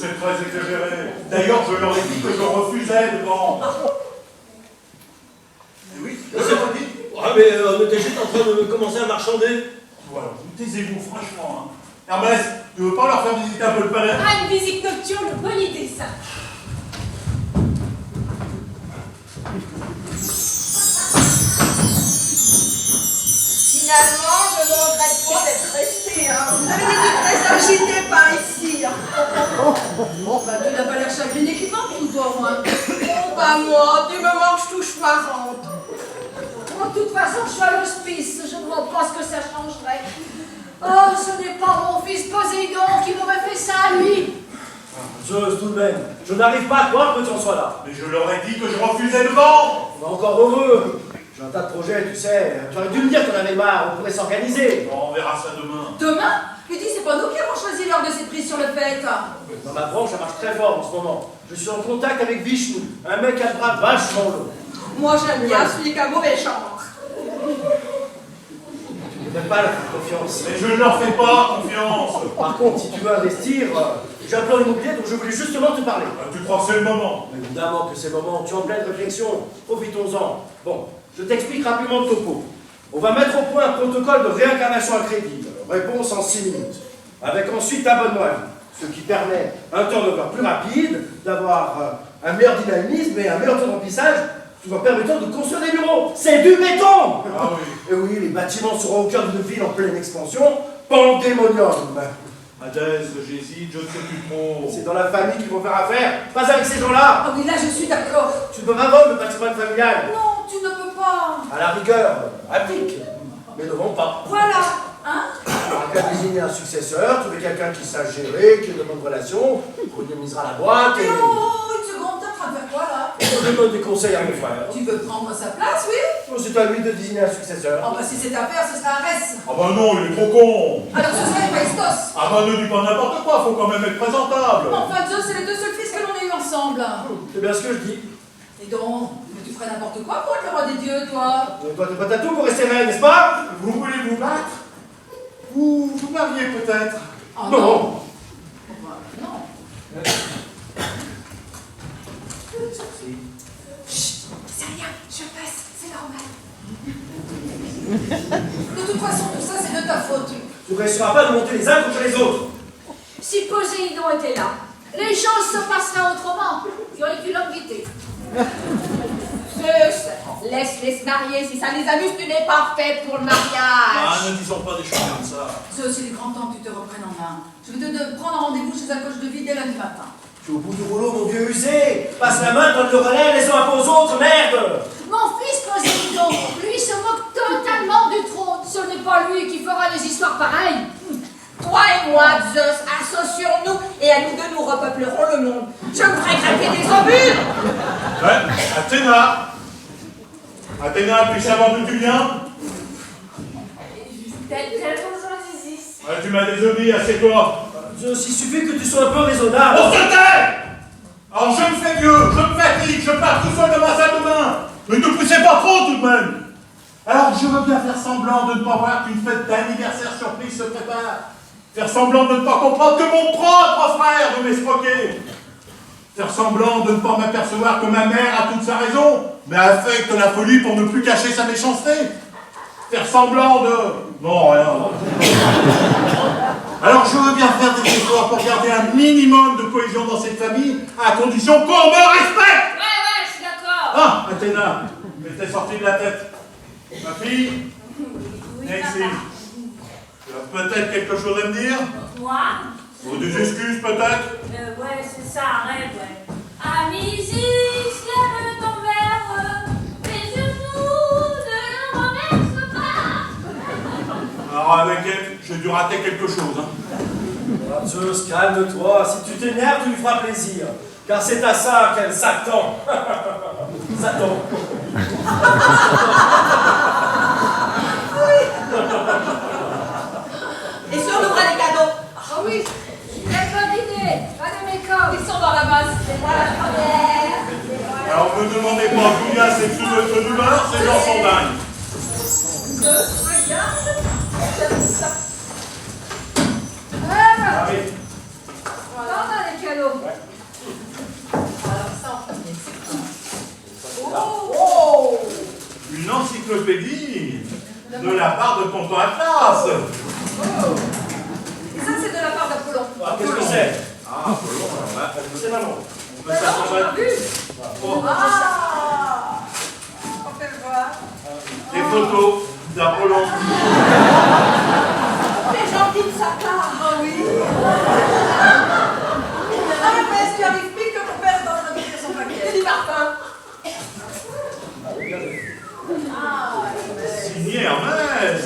c'est très exagéré. D'ailleurs, je leur ai dit que je refusais de vendre. Et oui, je leur ai dit. Ah, mais on était juste en train de commencer à marchander. Voilà, taisez-vous, franchement. Hein. Hermès, tu veux pas leur faire visiter un peu le palais? Ah, une visite nocturne, bonne idée, ça. Finalement, je ne regrette pas d'être restée. Hein. Vous avez des très agités par ici. Hein. Bah, tu n'as pas l'air chagriné qui manque, ou toi, au moins. Oh, bah moi, du moment que je touche ma rente. De toute façon, je suis à l'hospice, je ne vois pas ce que ça changerait. Oh, ce n'est pas mon fils Poséidon qui m'aurait fait ça à lui. Zeus, tout de même, je n'arrive pas à croire que tu en sois là. Mais je leur ai dit que je refusais de vendre. On va encore heureux. J'ai un tas de projets, tu sais. Tu aurais dû me dire qu'on avait marre, on pourrait s'organiser. Bon, on verra ça demain. Demain? Lui dis, c'est pas nous qui avons choisi l'heure de cette prise sur le fait. Dans ma branche, ça marche très fort en ce moment. Je suis en contact avec Vishnu, un mec à bras vachement long. Moi, j'aime bien celui qui a mauvais genre. Tu ne peux pas leur faire confiance. Mais je ne leur fais pas confiance. Par contre, si tu veux investir, j'ai un plan immobilier dont je voulais justement te parler. Tu crois que c'est le moment? Évidemment que c'est le moment, tu es en pleine réflexion, profitons-en. Bon, je t'explique rapidement le topo. On va mettre au point un protocole de réincarnation accrédible, réponse en 6 minutes, avec ensuite abonnement à vie, ce qui permet un turnover plus rapide, d'avoir un meilleur dynamisme et un meilleur taux de remplissage, tout en permettant de construire des bureaux. C'est du béton! Ah oui. Et oui, les bâtiments seront au cœur d'une ville en pleine expansion, pandémonium. Hadès, j'hésite, je ne sais plus trop. C'est dans la famille qu'il faut faire affaire, pas avec ces gens-là. Ah oui, là, je suis d'accord. Tu ne peux pas vendre le patrimoine familial. Non, tu ne peux pas. À la rigueur, applique, mais ne vends pas. Voilà, hein? Alors, qu'à désigner un successeur, trouver quelqu'un qui sache gérer, qui ait de bonnes relations, on dynamisera la boîte et... Oh, une seconde, t'es en train de faire quoi, là? Je donne des conseils à mon frère. Tu veux prendre sa place, oui? Oh, c'est à lui de désigner un successeur. Oh, bah, si c'est à faire, ce sera un reste. Ah bah non, il est trop con. Alors, ce sera Héphaïstos. Ah bah ne dis pas n'importe quoi, faut quand même être présentable. Enfin, Zeus, c'est les deux seuls fils que l'on ait eu ensemble. C'est bien ce que je dis. Et donc, mais tu ferais n'importe quoi pour être le roi des dieux, toi. Toi, t'es pas tout pour rester reine, n'est-ce pas? Vous voulez vous battre? Ou vous mariez peut-être? Oh, Non. non. Bah, non. Chut, c'est rien, je passe, c'est normal. De toute façon, tout ça, c'est de ta faute. Tu ne réussiras pas de monter les uns contre les autres. Si Poséidon était là, les choses se passeraient autrement. Tu aurais pu l'inviter. Zeus, laisse-les se marier. Si ça les amuse, tu n'es pas fait pour le mariage. Ah, ne disons pas des choses comme ça. Zeus, il est grand temps que tu te reprennes en main. Je vais te prendre un rendez-vous chez un coach de vie dès lundi matin. Tu es au bout du rouleau, mon vieux usé. Passe la main, donne le relais, les uns aux autres, merde. Mon fils Poséidon, lui, se moque totalement du trône. Ce n'est pas lui qui fera des histoires pareilles. Toi et moi, Zeus, associons-nous et à nous deux, nous repeuplerons le monde. Je me ferai greffer des ovules. Ouais, Athéna. Athéna, puis savoir d'où tu viens? Tellement Isis. Ouais, tu m'as désobéi, assieds-toi. Zeus, il suffit que tu sois un peu raisonnable. On se tait! Alors je me fais vieux, je me fatigue, je pars tout seul de ma salle de bain. Mais ne poussez pas trop tout de même. Alors je veux bien faire semblant de ne pas voir qu'une fête d'anniversaire surprise se prépare. Faire semblant de ne pas comprendre que mon propre frère veut m'escroquer. Faire semblant de ne pas m'apercevoir que ma mère a toute sa raison, mais affecte la folie pour ne plus cacher sa méchanceté. Faire semblant de... Non, rien. Alors je veux bien faire des efforts pour garder un minimum de cohésion dans cette famille, à condition qu'on me respecte. Ouais, je suis d'accord. Ah, Athéna, mais t'es sortie de la tête. Ma fille, viens ici. Tu as peut-être quelque chose à me dire? Moi? Ou des excuses peut-être? Ouais, c'est ça, un rêve, ouais. Amisis, lève ton verre, les genoux ne renversent pas. Alors avec elle, j'ai dû rater quelque chose. Hein. Ah, Zeus, calme-toi. Si tu t'énerves, tu lui feras plaisir. Car c'est à ça qu'elle s'attend. Satan. Et si on ouvrait les cadeaux? Ah oui, quelle bonne idée. Allez, mes corps, Ils sont dans la masse. C'est moi la première. Alors ne me demandez pas combien c'est sous notre douleur, ces gens sont dingues. Regarde. J'aime ça. Ah, Allez. t'en as les cadeaux. encyclopédie de la part de tonton Atlas. Oh. Et ça, c'est de la part d'Apollon. Ah, qu'est-ce que c'est? Ah, Apollon, alors là, C'est maman. on peut s'attendre à... vu. Oh, Ah. On fait le voir. des photos d'Apollon. C'est gentil de sa part. Ah oui. Ah, mais est-ce qu'il arrive pile que mon père est en train de faire son paquet? C'est du Martin. Signé Hermès.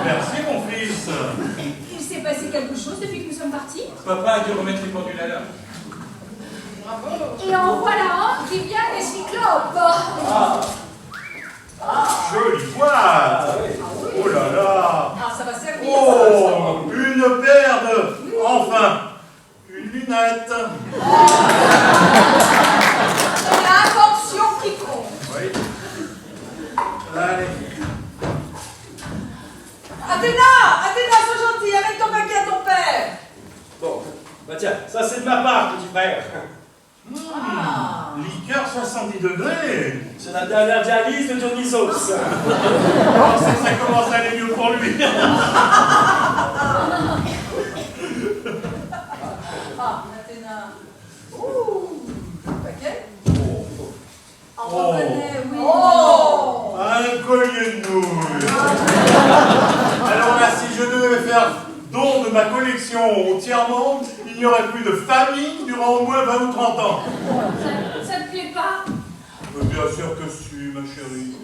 Merci, mon fils. Il s'est passé quelque chose depuis que nous sommes partis? Papa a dû remettre les pendules à l'heure. Et en voilà un qui vient des cyclopes. Jolie boîte. Oh là là. Ah, ça va servir. Oh, une paire de... Enfin, une lunette. C'est l'invention qui compte. Oui. Allez. Athéna, sois gentil, amène ton paquet à ton père. Bon, bah tiens, ça c'est de ma part, petit frère. Liqueur 70 degrés. C'est la dernière dialyse de Dionysos. Oh, ça commence à aller mieux pour lui. Ah, Athéna. Ouh, paquet. On reconnaît, oui. Oh. Un collier de nouilles. Alors là, si je devais faire don de ma collection au tiers-monde, il n'y aurait plus de famille durant au moins 20 ou 30 ans. Ça te plaît pas? Bien sûr que si, ma chérie.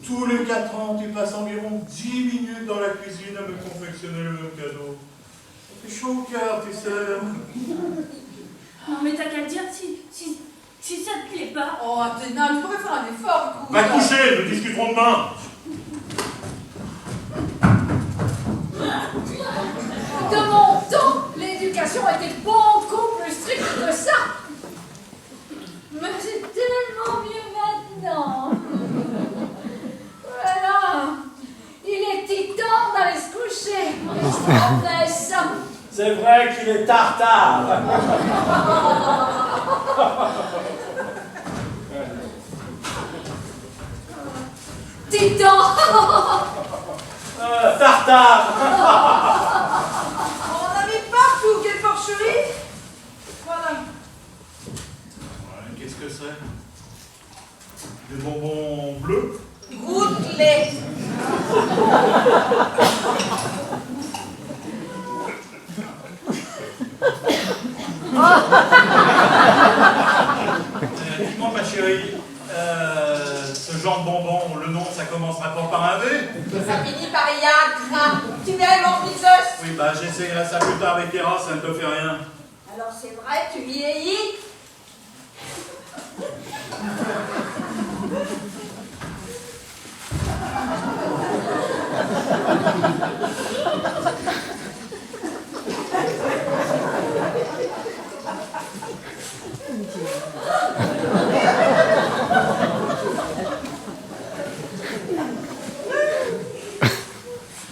Tous les 4 ans, tu passes environ 10 minutes dans la cuisine à me confectionner le même cadeau. C'est chaud au cœur, tu sais. Non mais t'as qu'à le dire si ça te plaît pas. Oh, Athéna, tu pourrais faire un effort, écoute. Va te coucher, nous discuterons demain. De mon temps, l'éducation était beaucoup plus stricte que ça. Mais c'est tellement mieux maintenant. Voilà. Il est titan d'aller se coucher. Après ça. C'est vrai qu'il est tartare. Titan. Tartare. On en a mis partout, quelle porcherie. Voilà. Ouais, qu'est-ce que c'est? Des bonbons bleus? Goûte-les. Dis-moi, ma chérie, ce genre de bonbon, le nom, ça commencera pas par un V? Ça finit par Yagra. Tu viens, mon Pizos. Oui, bah j'essayerai ça plus tard avec Eros, ça ne te fait rien. Alors c'est vrai, tu vieillis.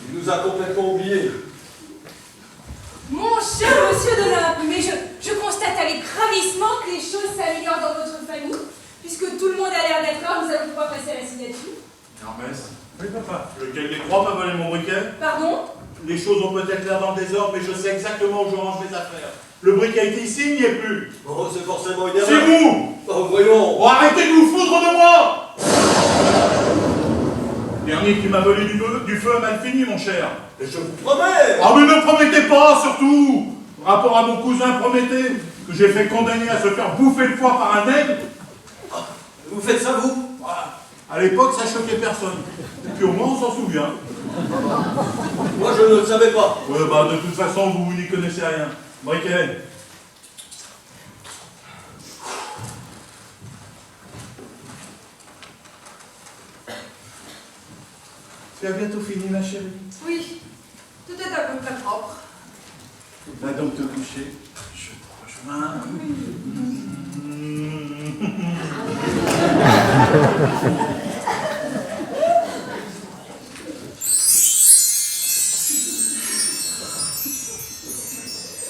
Il nous a complètement oubliés. Mon cher monsieur Delap, mais je constate avec ravissement que les choses s'améliorent dans votre famille, puisque tout le monde a l'air d'accord, nous allons pouvoir passer à la signature. Hermès? Oui, papa. Lequel des trois m'a volé mon briquet? Pardon? Les choses ont peut-être l'air dans le désordre, mais je sais exactement où je range mes affaires. Le briquet était ici, il n'y est plus. Oh, c'est forcément une C'est erreur. vous! Oh, voyons. Oh, arrêtez de vous foutre de moi! Dernier qui m'a volé du feu a mal fini, mon cher. Et je vous promets. Ah, mais ne promettez pas, surtout! Rapport à mon cousin Prométhée, que j'ai fait condamner à se faire bouffer le foie par un aigle. Vous faites ça, vous? Voilà. À l'époque, ça choquait personne. Et puis au moins, on s'en souvient. Moi, je ne le savais pas. Ouais, bah, de toute façon, vous n'y connaissez rien. Briquet. Tu as bientôt fini, ma chérie? Oui, tout est à peu près propre. Va donc te coucher. Je te rejoins.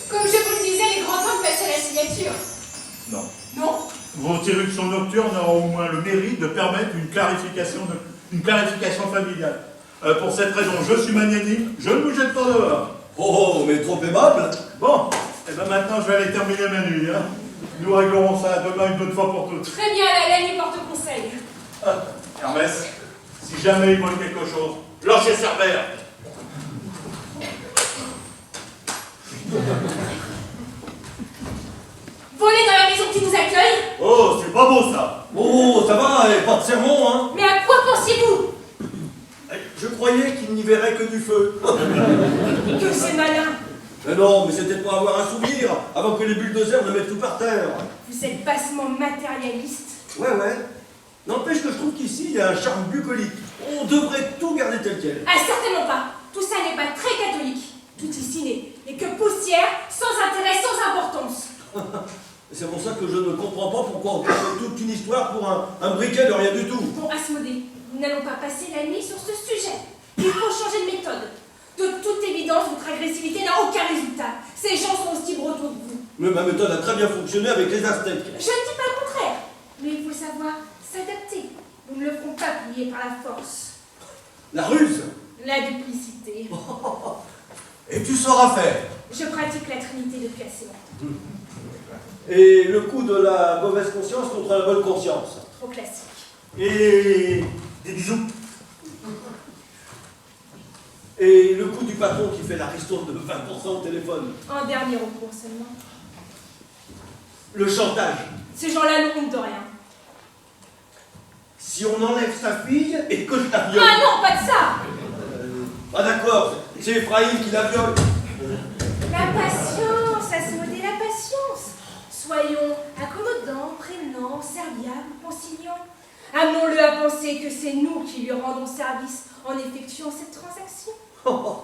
Comme je vous le disais, il est grand temps de passer à la signature. Non. Non? Vos irruptions nocturnes auront au moins le mérite de permettre une clarification une clarification familiale. Pour cette raison, je suis magnanime, je ne vous jette pas dehors. Oh, mais trop aimable. Bon, et ben maintenant je vais aller terminer ma nuit. Hein. Nous réglerons ça demain une bonne fois pour toutes. Très bien, la nuit porte conseil. Hermès, si jamais il vole quelque chose, lâchez Cerbère. Voler dans la maison qui nous accueille? Oh, c'est pas beau ça. Oh, ça va, pas de sermon, hein. Mais à quoi pensiez-vous? Je croyais qu'il n'y verrait que du feu. Que c'est malin. Mais non, mais c'était pour avoir un souvenir, avant que les bulldozers ne mettent tout par terre. Vous êtes bassement matérialiste. Ouais. N'empêche que je trouve qu'ici, il y a un charme bucolique. On devrait tout garder tel quel. Ah, certainement pas. Tout ça n'est pas très catholique. Tout ici n'est que poussière, sans intérêt, sans importance. C'est pour ça que je ne comprends pas pourquoi on fait toute une histoire pour un briquet de rien du tout. Bon, Asmodée, nous n'allons pas passer la nuit sur ce sujet. Il faut changer de méthode. De toute évidence, votre agressivité n'a aucun résultat. Ces gens sont aussi bretons que vous. Mais ma méthode a très bien fonctionné avec les Aztèques. Je ne dis pas le contraire. Mais il faut savoir s'adapter. Nous ne le ferons pas plier par la force. La ruse. La duplicité. Et tu sauras faire. Je pratique la trinité depuis assez longtemps. Et le coup de la mauvaise conscience contre la bonne conscience. Trop classique. Et des bisous. Et le coup du patron qui fait la ristourne de 20% au téléphone. En dernier recours seulement. Le chantage. Ces gens-là ne comptent de rien. Si on enlève sa fille et que je la viole. Ah non, pas de ça. Ah d'accord, c'est Ephraïm qui la viole. La patience, Asmodée, la patience. Soyons accommodants, prévenants, serviables, conciliants. Amenons-le à penser que c'est nous qui lui rendons service en effectuant cette transaction. Oh,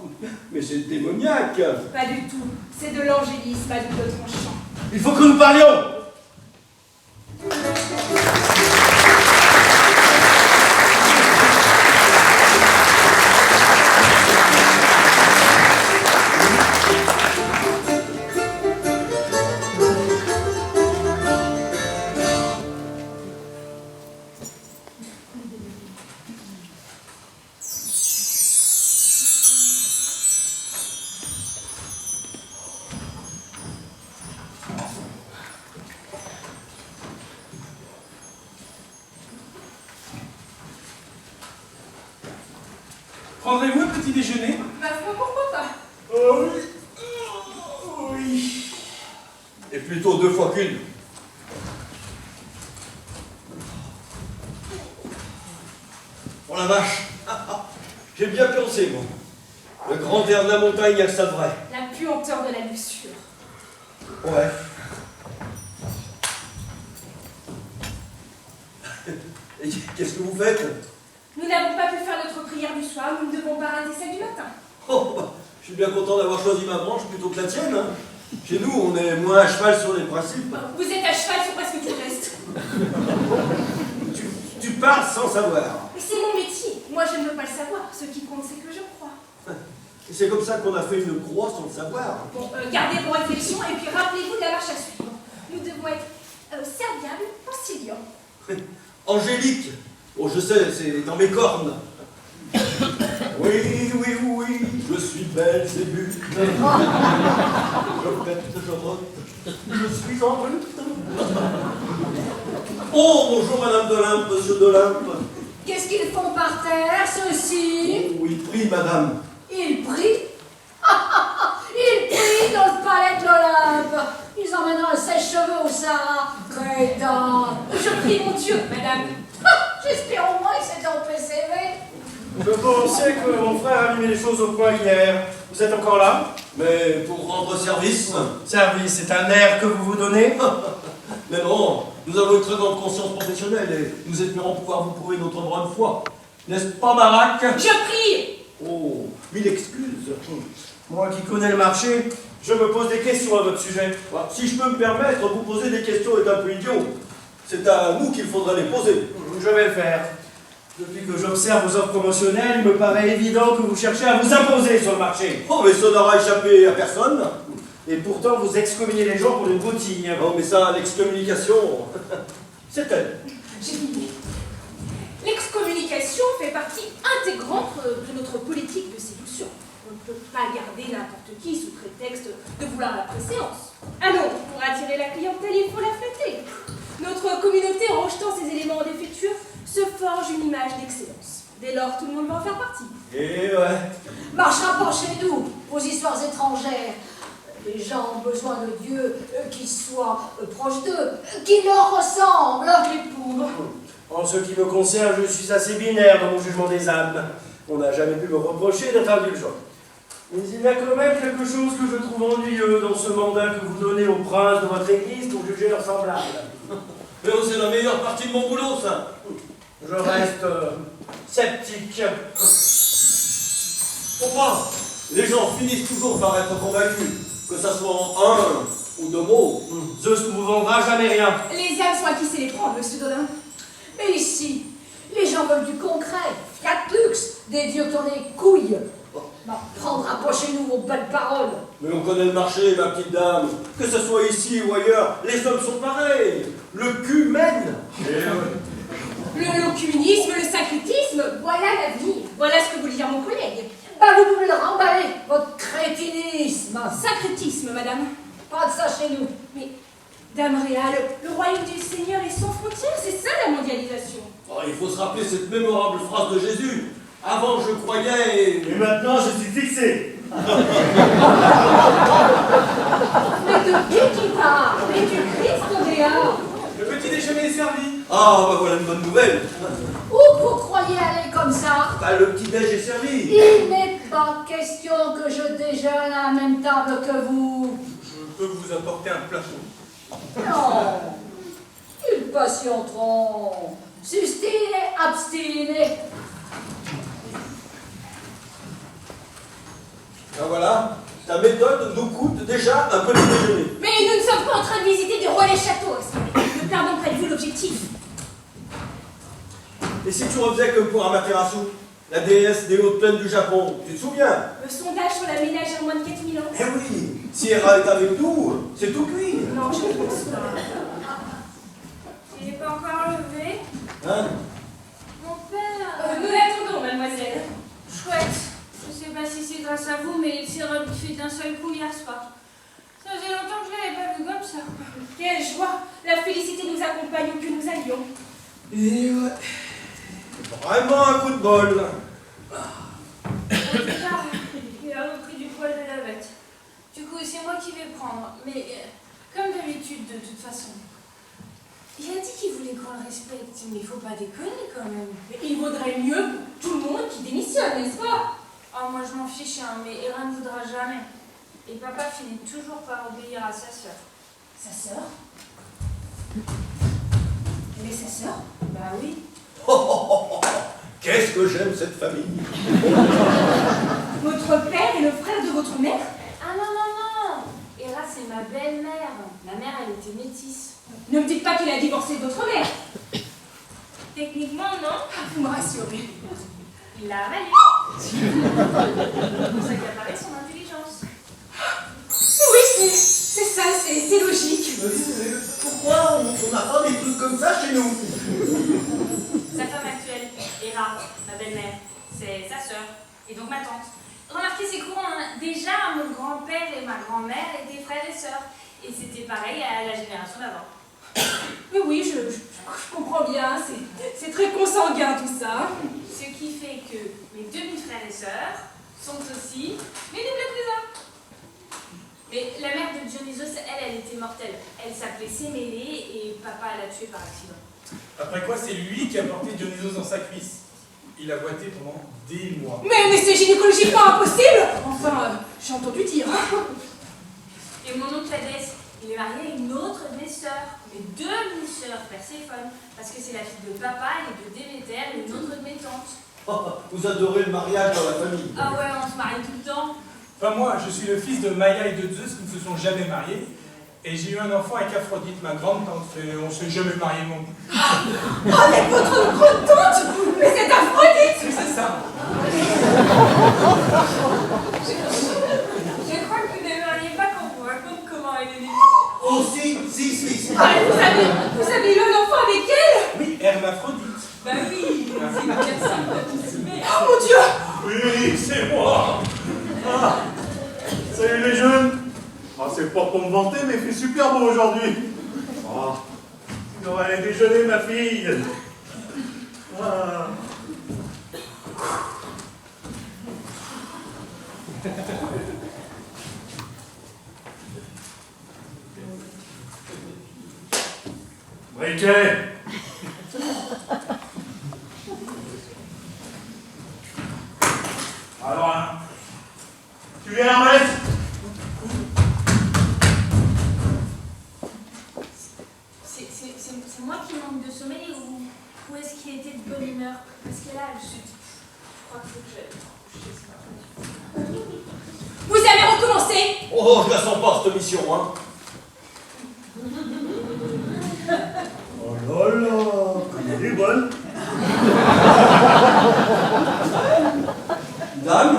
mais c'est démoniaque. Pas du tout. C'est de l'angélisme à double tranchant. Il faut que nous parlions. Prendrez-vous un petit déjeuner? Ma foi, pourquoi pas? Oh oui. Oh oui. Et plutôt 2 fois qu'une. Oh la vache. J'ai bien pensé, moi. Le grand air de la montagne, il y a que ça de vrai. La puanteur de la luxure. Ouais. Et qu'est-ce que vous faites? Nous n'avons pas pu faire notre prière du soir, nous ne devons pas rater celle du matin. Oh, bah, je suis bien content d'avoir choisi ma branche plutôt que la tienne. Hein. Chez nous, on est moins à cheval sur les principes. Vous êtes à cheval sur presque tout le reste. Tu parles sans savoir. Mais c'est mon métier. Moi, je ne veux pas le savoir. Ce qui compte, c'est que je crois. Et c'est comme ça qu'on a fait une croix sans le savoir. Bon, gardez vos réflexions et puis rappelez-vous de la marche à suivre. Nous devons être serviables, conciliants. Angélique. Oh, je sais, c'est dans mes cornes. Oui, je suis belle, c'est but. Je pète, je rote, je suis en brut. Oh, bonjour Madame d'Olympe, Monsieur d'Olympe. Qu'est-ce qu'ils font par terre, ceux-ci? Oh, il prie, Madame. Ils prient? Ils prient dans le palais de l'Olympe. Ils emmènent un sèche-cheveux au Sahara. Crétin. Je prie mon Dieu, madame. J'espère au moins que c'est ton PCV. Je pensais que mon frère a mis les choses au point hier. Vous êtes encore là? Mais pour rendre service. Service, c'est un air que vous vous donnez? Mais non, nous avons une très grande conscience professionnelle et nous espérons pouvoir vous prouver notre bonne foi. N'est-ce pas, Baraque? Je prie. Oh, 1000 excuses. Moi qui connais le marché, je me pose des questions à votre sujet. Si je peux me permettre, vous poser des questions est un peu idiot. C'est à nous qu'il faudra les poser. Je vais le faire. Depuis que j'observe vos offres promotionnelles, il me paraît évident que vous cherchez à vous imposer sur le marché. Oh, mais ça n'aura échappé à personne. Et pourtant, vous excommuniez les gens pour une broutille. Oh, mais ça, l'excommunication, c'est elle. J'ai fini. L'excommunication fait partie intégrante de notre politique de séduction. On ne peut pas garder n'importe qui sous prétexte de vouloir la préséance. Ah non, pour attirer la clientèle, il faut la flatter. Notre communauté, en rejetant ces éléments défectueux, se forge une image d'excellence. Dès lors, tout le monde va en faire partie. Et ouais. Marchera pas chez nous, aux histoires étrangères. Les gens ont besoin de Dieu qui soit proche d'eux, qui leur ressemble, les poudres. En ce qui me concerne, je suis assez binaire dans mon jugement des âmes. On n'a jamais pu me reprocher d'être indulgent. Mais il y a quand même quelque chose que je trouve ennuyeux dans ce mandat que vous donnez aux princes de votre église pour juger leurs semblables. Mais c'est la meilleure partie de mon boulot, ça. Je reste sceptique. Pourquoi les gens finissent toujours par être convaincus, que ça soit en un ou deux mots. Zeus ne vous vendra jamais rien. Les âmes sont à qui sait les prendre, monsieur Dodin. Mais ici, les gens veulent du concret, fiat lux, des dieux qui ont des couilles. N'en prendra pas chez nous vos belles paroles. Mais on connaît le marché, ma petite dame. Que ce soit ici ou ailleurs, les hommes sont pareils. Le cul mène. Le locumunisme, le syncrétisme, voilà l'avenir. Voilà ce que voulait dire mon collègue. Bah vous pouvez le remballer, votre crétinisme. Syncrétisme, madame. Pas de ça chez nous. Mais, dame Réal, le royaume du Seigneur est sans frontières, c'est ça la mondialisation. Oh, il faut se rappeler cette mémorable phrase de Jésus. Avant, je croyais... Et maintenant, je suis fixé. Mais de qui parle? Mais du Christ, Réal. Le petit déjeuner est servi. Ah, bah voilà une bonne nouvelle. Où vous croyez aller comme ça? Bah, le petit-déj est servi. Il n'est pas question que je déjeune à la même table que vous. Je peux vous apporter un plateau. Non, ils patienteront. Sustine, abstine. Ben voilà, ta méthode nous coûte déjà un petit déjeuner. Mais nous ne sommes pas en train de visiter des rois les châteaux, ne perdons pas de vue l'objectif. Et si tu refaisais comme pour Amaterasu, la déesse des hautes plaines du Japon, tu te souviens? Le sondage sur la ménage à moins de 4000 ans. Eh oui, si Hera est avec nous, c'est tout cuit. Non, je ne pense pas. Il n'est pas encore levé. Hein? Mon père... Nous l'attendons, mademoiselle. Chouette. Je sais pas si c'est grâce à vous, mais il s'est rebuffé d'un seul coup hier soir. Ça faisait longtemps que je l'avais pas vu comme ça. Quelle joie! La félicité nous accompagne où que nous allions. Et ouais. Vraiment un coup de bol. Au départ, il a repris du poil de la bête. Du coup, c'est moi qui vais prendre. Mais comme d'habitude, de toute façon. Il a dit qu'il voulait qu'on le respecte, mais il faut pas déconner quand même. Mais il vaudrait mieux pour tout le monde qui démissionne, n'est-ce pas? Oh, moi je m'en fiche, hein, mais Hera ne voudra jamais. Et papa finit toujours par obéir à sa sœur. Sa sœur? Elle est sa sœur? Bah oui. Qu'est-ce que j'aime cette famille. Votre père est le frère de votre mère? Ah non, non, non. Hera, c'est ma belle-mère. Ma mère, elle était métisse. Ne me dites pas qu'il a divorcé de votre mère. Techniquement, non. Vous me rassurez. Il l'a avalé. C'est pour ça qu'apparaît son intelligence. Oui, c'est ça, c'est logique. Pourquoi on n'a pas des trucs comme ça chez nous? Sa femme actuelle, Hera, ma belle-mère, c'est sa sœur, et donc ma tante. Remarquez, c'est courant, hein. Déjà, mon grand-père et ma grand-mère étaient frères et sœurs. Et c'était pareil à la génération d'avant. Mais oui, je comprends bien, c'est très consanguin tout ça. Ce qui fait que mes demi-frères et sœurs sont aussi mes doubles cousins. Mais la mère de Dionysos, elle était mortelle. Elle s'appelait Sémélé et papa l'a tuée par accident. Après quoi, c'est lui qui a porté Dionysos dans sa cuisse. Il a boité pendant des mois. Mais c'est gynécologiquement impossible. Enfin, j'ai entendu dire. Et mon oncle Hadès, il est marié à une autre de mes sœurs, mes demi-sœurs Perséphone, parce que c'est la fille de papa et de Déméter et une autre de mes tantes. Oh, vous adorez le mariage dans la famille. Ah ouais, on se marie tout le temps. Enfin moi, je suis le fils de Maïa et de Zeus qui ne se sont jamais mariés. Et j'ai eu un enfant avec Aphrodite, ma grande tante, et on ne s'est jamais marié non plus. Oh, mais votre grande tante. Mais c'est Aphrodite. C'est ça. Je crois que vous n'aimeriez pas qu'on vous raconte comment elle est née. Oh si. Ah, vous avez eu un enfant avec elle? Oui, Hermaphrodite. Bah oui. Oh mon Dieu! Oui, c'est moi. Ah, salut les jeunes. Ah, c'est pas pour me vanter, mais il fait super beau aujourd'hui. Ah, tu devrais aller déjeuner, ma fille. Ah. Briquet. Alors, hein, tu viens, Hermès? C'est moi qui manque de sommeil ou est-ce qu'il était de bonne humeur? Parce que là, je crois qu'il faut que je coucher. Vous avez recommencé? Oh, je la sens pas, cette mission, hein. Oh là là, comme elle est bonne. Dame?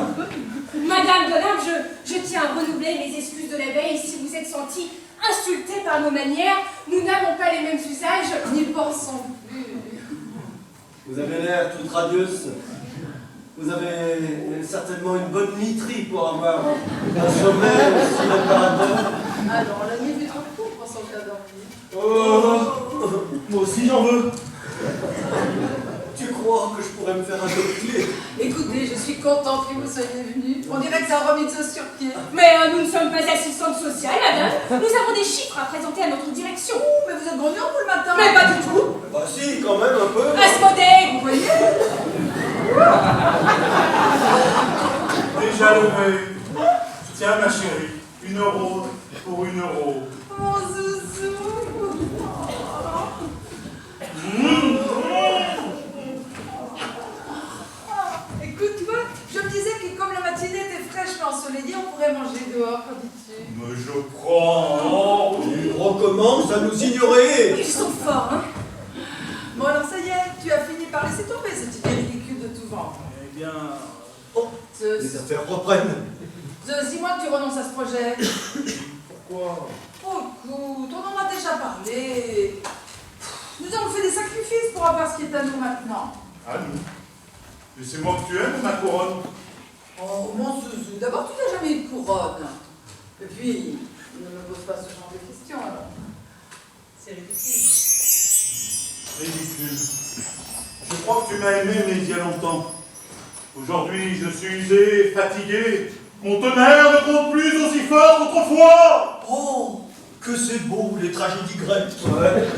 Madame Donham, je tiens à renouveler mes excuses de la veille si vous êtes senti insulté par nos manières. Nous n'avons pas les mêmes usages, n'y pensons plus. Vous avez l'air toute radieuse. Vous avez certainement une bonne literie pour avoir un sommeil aussi réparateur. Alors, la nuit est trop courte pour s'en faire dormir. Oh, moi aussi j'en veux. Tu crois que je pourrais me faire adopter? Écoutez, je suis contente que vous soyez venus. On dirait que ça a remis Zeus sur pied. Mais nous ne sommes pas assistantes sociales, madame. Nous avons des chiffres à présenter à notre direction. Mais vous êtes grognon pour le matin. Mais pas du tout. Bah si, quand même un peu. Asmodée, Vous voyez? Déjà levé. Tiens, ma chérie, 1 euro pour 1 euro. Mon zouzou. Écoute, tu vois, je me disais que comme la matinée était fraîchement ensoleillée, on pourrait manger dehors, comme dis-tu. Mais je prends. Tu recommences à nous ignorer. ils sont forts, hein. Bon, alors ça y est, tu as fini par laisser tomber cette idée ridicule de tout vent. Eh bien, Oh, les Zeus, affaires reprennent. Zeus, dis-moi que tu renonces à ce projet. pourquoi? Oh, écoute, on en a déjà parlé. Nous avons fait des sacrifices pour avoir ce qui est à nous maintenant. À nous. Mais c'est moi que tu aimes ou ma couronne? Oh, mon zouzou, d'abord, tu n'as jamais eu de couronne. Et puis, ne me pose pas ce genre de questions, alors. C'est ridicule. Ridicule. Je crois que tu m'as aimé, mais il y a longtemps. Aujourd'hui, je suis usé, fatigué. Mon tonnerre ne compte plus aussi fort qu'autrefois. Oh, que c'est beau, les tragédies grecques. Ouais.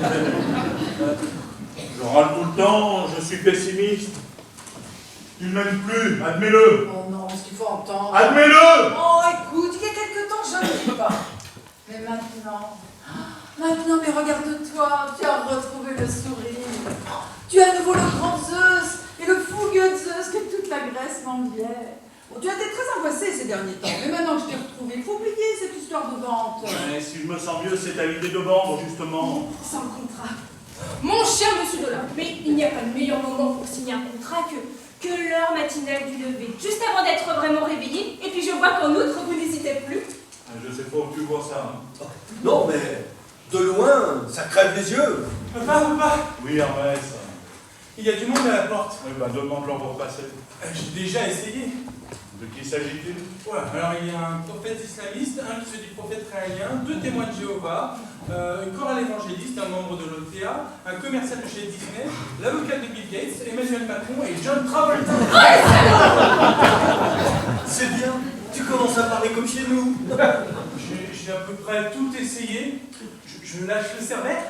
Je râle tout le temps, je suis pessimiste. Tu ne m'aimes plus, admets-le. Oh non, ce qu'il faut entendre. Admets-le. Oh, écoute, il y a quelque temps, je ne dis pas. Mais maintenant, mais regarde-toi, tu as retrouvé le sourire. Tu as à nouveau le grand Zeus et le fougueux Zeus que toute la Grèce m'enviait. Bon, tu as été très angoissé ces derniers temps, mais maintenant que je t'ai retrouvé, il faut oublier cette histoire de vente. Mais si je me sens mieux, c'est à l'idée de vendre, justement. Sans contrat. Mon cher monsieur Dolin, mais il n'y a pas de meilleur moment pour signer un contrat que l'heure matinale du lever, juste avant d'être vraiment réveillé. Et puis je vois qu'en outre, vous n'hésitez plus. Je sais pas où tu vois ça. Hein. Non, mais de loin, ça crève les yeux. Papa, Oui, Hermès. il y a du monde à la porte. Oui, bah demande-leur de repasser. J'ai déjà essayé. De qui s'agit-il? Ouais, alors il y a un prophète islamiste, un qui se dit prophète raélien, 2 témoins de Jéhovah, un choral évangéliste, un membre de l'OTA, un commercial de chez Disney, l'avocat de Bill Gates, Emmanuel Macron et John Travolta. C'est bien, tu commences à parler comme chez nous. J'ai à peu près tout essayé. Je lâche le cervelle?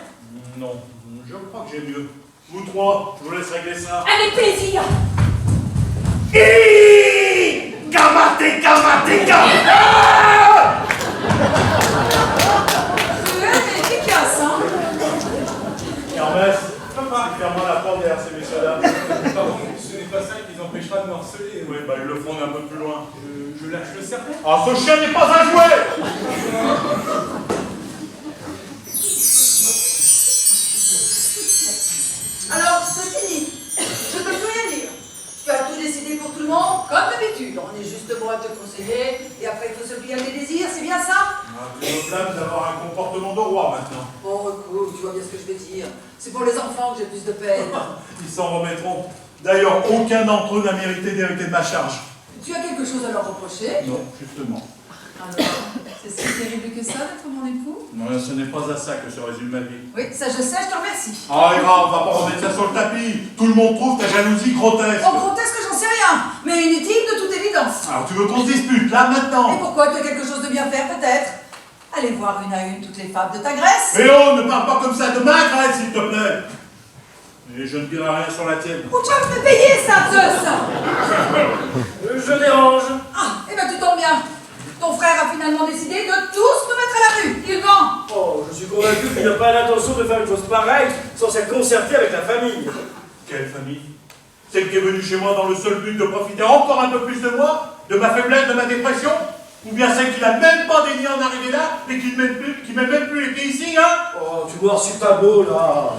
Non, je crois que j'ai mieux. Vous trois, je vous laisse régler ça. Avec plaisir. C'est efficace, hein? Hermès, Papa, ferme-moi la porte derrière ces messieurs-là. pardon, ce n'est pas ça qui les empêchera de me harceler. Oui, bah ils le feront un peu plus loin. Je lâche le cervelle? Ah, ce chien n'est pas un jouet! Alors, c'est fini. Je ne peux plus rien dire. Tu as tout décidé pour tout le monde, comme d'habitude. On est juste bon à te conseiller, et après il faut se plier à tes désirs, c'est bien ça? Tu me blâmes d'avoir un comportement de roi maintenant. Bon, écoute, tu vois bien ce que je veux dire. C'est pour les enfants que j'ai plus de peine. Ils s'en remettront. D'ailleurs, aucun d'entre eux n'a mérité d'hériter de ma charge. Tu as quelque chose à leur reprocher? Non, justement. Alors, c'est si terrible que ça d'être mon époux? Non, ce n'est pas à ça que se résume ma vie. Oui, ça je sais, je te remercie. Ah, Ira, on va pas remettre ça sur le tapis. Tout le monde trouve ta jalousie grotesque. Oh, grotesque, j'en sais rien, mais inutile de toute évidence. Alors, tu veux qu'on se dispute, là, Et maintenant? pourquoi tu as quelque chose de bien faire, peut-être? Allez voir une à une toutes les femmes de ta Grèce. Mais oh, ne parle pas comme ça de ma Grèce, s'il te plaît. Et je ne dirai rien sur la tienne. Où tu vas me payer ça, Zeus? Je dérange. Ah, eh ben tu tombes bien. Ton frère a finalement décidé de tous me mettre à la rue. Il vend. Oh, je suis convaincu qu'il n'a pas l'intention de faire une chose pareille sans s'être concerté avec la famille. Quelle famille? Celle qui est venue chez moi dans le seul but de profiter encore un peu plus de moi, de ma faiblesse, de ma dépression? Ou bien celle qui n'a même pas daigné en arriver là, et qui m'aime même plus les pieds ici, hein? Oh, tu vois, c'est pas beau, là.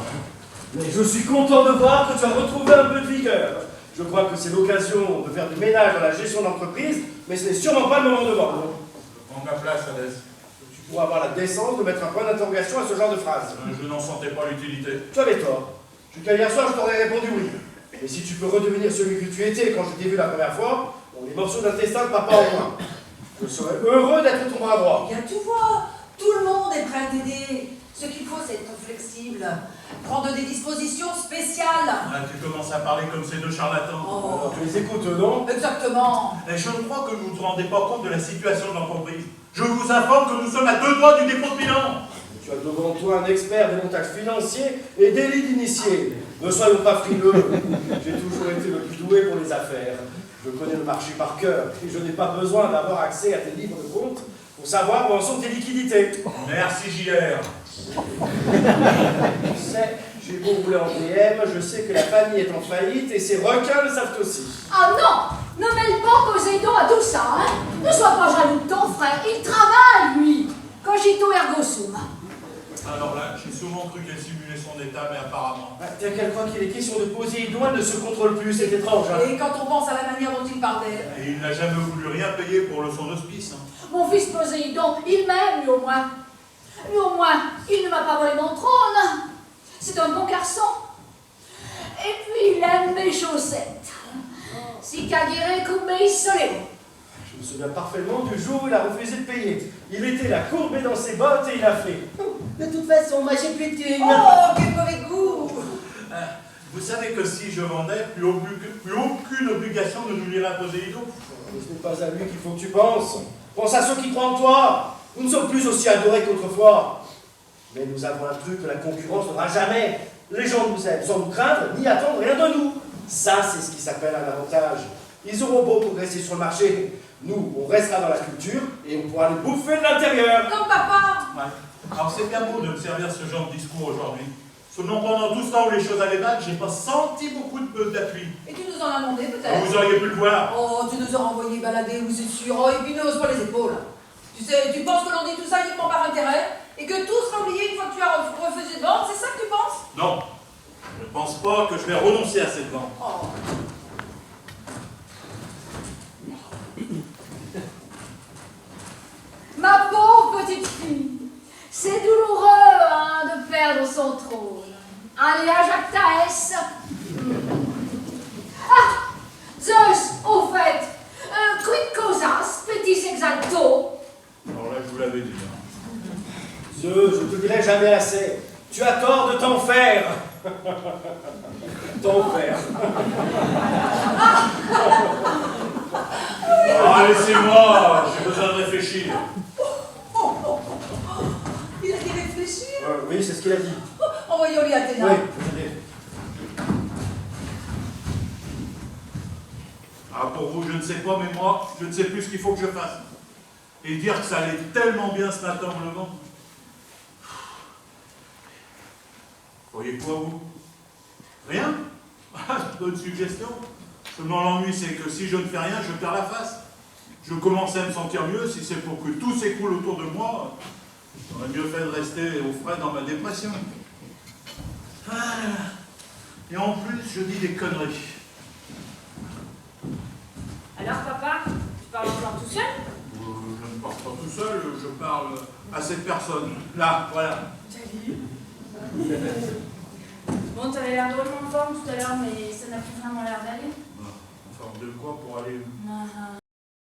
Mais je suis content de voir que tu as retrouvé un peu de vigueur. Je crois que c'est l'occasion de faire du ménage dans la gestion d'entreprise, mais ce n'est sûrement pas le moment de vendre. Prends ma place, Hadès. Tu pourras avoir la décence de mettre un point d'interrogation à ce genre de phrase. Je n'en sentais pas l'utilité. Tu avais tort. Jusqu'à hier soir, je t'aurais répondu oui. Mais si tu peux redevenir celui que tu étais quand je t'ai vu la première fois, bon, les morceaux d'intestin de papa au moins. Je serais heureux d'être ton bras droit. Bien, tu vois, tout le monde est prêt à t'aider. Ce qu'il faut, c'est être flexible. Prendre des dispositions spéciales. Ah, tu commences à parler comme ces deux charlatans. Oh, Tu les écoutes, non? exactement. Et je crois que vous ne vous rendez pas compte de la situation de l'entreprise. Je vous informe que nous sommes à 2 doigts du dépôt de bilan. Tu as devant toi un expert des montages financiers et d'élite d'initiés. Ne soyons pas frileux. J'ai toujours été le plus doué pour les affaires. Je connais le marché par cœur et je n'ai pas besoin d'avoir accès à tes livres de compte pour savoir où en sont tes liquidités. Merci, JR. Tu sais, j'ai beau rouler en DM, je sais que la famille est en faillite et ces requins le savent aussi. Ah non! Ne mêle pas Poséidon à tout ça, hein! Ne sois pas jaloux de ton frère, il travaille, lui! Cogito ergo sum. Alors là, j'ai souvent cru qu'elle simulait son état, mais apparemment. T'as qu'elle croit qu'il est question de Poséidon, elle ne se contrôle plus, c'est étrange. Hein. Et quand on pense à la manière dont il parle d'elle. Et il n'a jamais voulu rien payer pour son hospice. Hein. Mon fils Poséidon, il m'aime, lui au moins. Lui au moins, il ne m'a pas volé mon trône. C'est un bon garçon. Et puis, il aime mes chaussettes. Si cagere come il solevo. Je me souviens parfaitement du jour où il a refusé de payer. Il était là courbé dans ses bottes et il a fait. De toute façon, moi j'ai plus de thunes. Oh, quel mauvais goût. Vous savez que si je vendais, plus aucune obligation ne nous lirait à Poséidon. Ce n'est pas à lui qu'il faut que tu penses. Pense à ceux qui croient en toi. Nous ne sommes plus aussi adorés qu'autrefois. Mais nous avons un truc que la concurrence n'aura jamais. Les gens nous aiment sans nous craindre ni attendre rien de nous. Ça, c'est ce qui s'appelle un avantage. Ils auront beau progresser sur le marché. Nous, on restera dans la culture et on pourra les bouffer de l'intérieur. Comme papa. Ouais. Alors c'est bien beau de me servir ce genre de discours aujourd'hui. Seulement pendant tout ce temps où les choses allaient mal, j'ai pas senti beaucoup d'appui. Et tu nous en as demandé, peut-être? Vous auriez pu le voir. Oh, tu nous as envoyé balader, oui, c'est sûr. Oh, et puis ne hausse pas les épaules. Tu sais, tu penses que l'on dit tout ça uniquement par intérêt et que tout sera oublié une fois que tu as refusé de vendre, c'est ça que tu penses? Non, je ne pense pas que je vais renoncer à cette vente. Oh. Ma pauvre petite fille, c'est douloureux hein, de perdre son trône. Allez à Jactaès. Ah, Zeus, au fait, quid causas, petit exalto? Alors là, je vous l'avais dit. Hein. Je te dirai jamais assez. Tu as tort de t'en faire. T'en faire. Ah, laissez-moi, j'ai besoin de réfléchir. Il a dit réfléchir. Oui, c'est ce qu'il a dit. Envoyons-lui Athéna. Oui, attendez. Ah, pour vous, je ne sais pas, mais moi, je ne sais plus ce qu'il faut que je fasse. Et dire que ça allait tellement bien ce matin en me levant. Voyez quoi, vous? Rien? Ah, bonne suggestion. Seulement l'ennui, c'est que si je ne fais rien, je perds la face. Je commence à me sentir mieux. Si c'est pour que tout s'écroule autour de moi, j'aurais mieux fait de rester au frais dans ma dépression. Ah. Et en plus, je dis des conneries. Alors, papa, tu parles encore tout seul? Je ne parle pas tout seul, je parle à cette personne. Là, voilà. Bon, t'avais l'air drôlement en forme tout à l'heure, mais ça n'a plus vraiment l'air d'aller.